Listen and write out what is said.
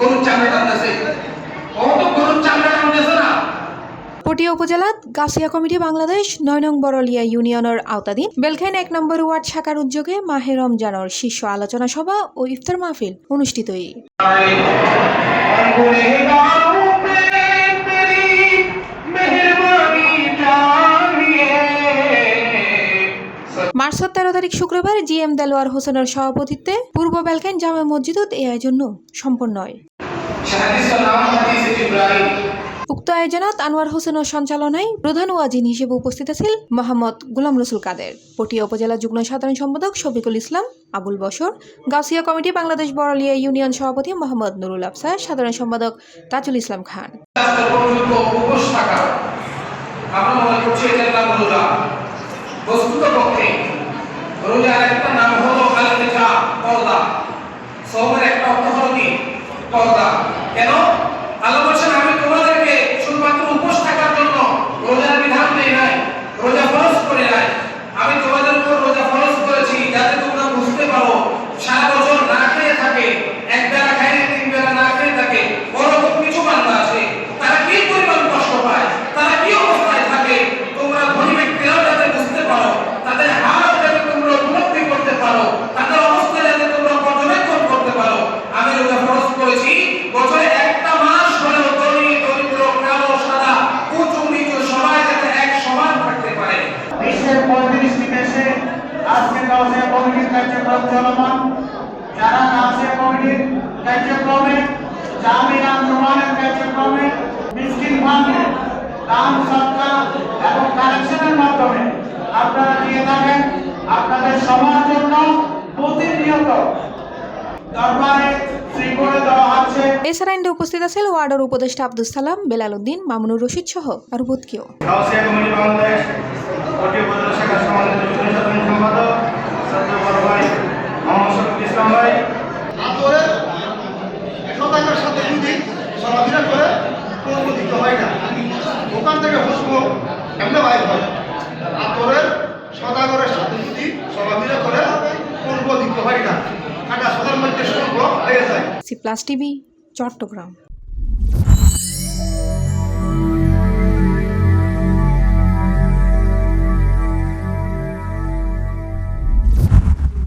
গরুর চামড়া টানতেছে, ও তো গরুর চামড়া টানতেছে না। পটিয়া উপজেলাত গাছিয়া কমিটি বাংলাদেশ ৯ নং বরলিয়া ইউনিয়নের আওতাধীন বেলখাইন ১ নম্বর ওয়ার্ড শাখার উদ্যোগে মাহে রমজানের শীর্ষ আলোচনা সভা ও ইফতার মাহফিল অনুষ্ঠিত হয়। মার্চ ১৩ তারিখ শুক্রবার জিএম দেলোয়ার হোসেনের সভাপতিত্বে পূর্ব বেলখাইন জামে মসজিদত এই আয়োজন সম্পন্ন হয়। উক্ত আয়োজনত আনোয়ার হোসেনের সঞ্চালনায় প্রধান ওয়াজিন হিসেবে উপস্থিত আছেন মোহাম্মদ গোলাম রসুল কাদের, পটিয়া উপজেলা যুগ্ম সাধারণ সম্পাদক শফিকুল ইসলাম আবুল বশর, গাছিয়া কমিটি বাংলাদেশ বরলিয়া ইউনিয়ন সভাপতি মোহাম্মদ নুরুল আফসার, সাধারণ সম্পাদক তাজুল ইসলাম খান। রোজার একটা নাম হলো আল-ইজা, পর্দা। সওমের একটা অর্থ হলো কি? পর্দা। কেন? আল্লাহ বলেন আমি তোমাদেরকে শুধুমাত্র উপোস থাকার জন্য রোজার বিধান দেই নাই, রোজা ফরজ করে নাই। আমি তোমাদের উপর রোজা ফরজ করেছি যাতে তোমরা বুঝতে পারো সারা বছর না খেয়ে থাকে, এক বেলা খাইলে তিন বেলা না খেয়ে থাকে, ওরকম কিছু বান্দা আছে তারা কি পরিমাণ কষ্ট পায়, তারা কি অবস্থায় থাকে, তোমরা ধনী ব্যক্তিরাও যাতে বুঝতে পারো, তাদের হাল যাতে তোমরা উপলব্ধি করতে পারো, তাদের অবস্থা যাতে তোমরা পর্যবেক্ষণ করতে পারো। আমি রোজা ফরজ করেছি বছরে একটা মাস হলেও ধনী দরিদ্র কালো সাদা উঁচু নিচু সবাই যাতে এক সমান থাকতে পারে। বিশ্বের 35টি দেশে আজকে গাছিয়া কমিটির কার্যক্রম চলমান। যারা গাছিয়া কমিটির কার্যক্রমে জামি আন্দোলনের কার্যক্রমে মিসকিন ফান্ডে দান সৎকার এবং কালেকশনের মাধ্যমে আপনারা দিয়ে থাকেন, আপনাদের সবার জন্য প্রতিনিয়ত দরবারে শ্রীপুরে দেওয়া হচ্ছে। এছাড়া ইন্ডে উপস্থিত আছেন ওয়ার্ডের উপদেষ্টা আব্দুল সালাম, বেলাল উদ্দিন, মামুনুর রশিদ সহ আরো বহুত কেউ। গাছিয়া কমিটি বাংলাদেশ পটিয়া উপজেলা শাখা সমাজের যুগ্ম সাধারণ সম্পাদক সদ্য বড় ভাই মোহাম্মদ শফিকুল ইসলাম ভাই। আতরের সদাগরের সাথে যদি চলাফেরা করে কোনো দিতে হয় না, ওখান থেকে হুসবো এমনি বাইর হয়। আতরের সদাগরের সাথে যদি চলাফেরা করে কোনো দিতে হয় না, কাটা সদার মধ্যে শুল্ক হয়ে যায়। C plus TV, Chittagong.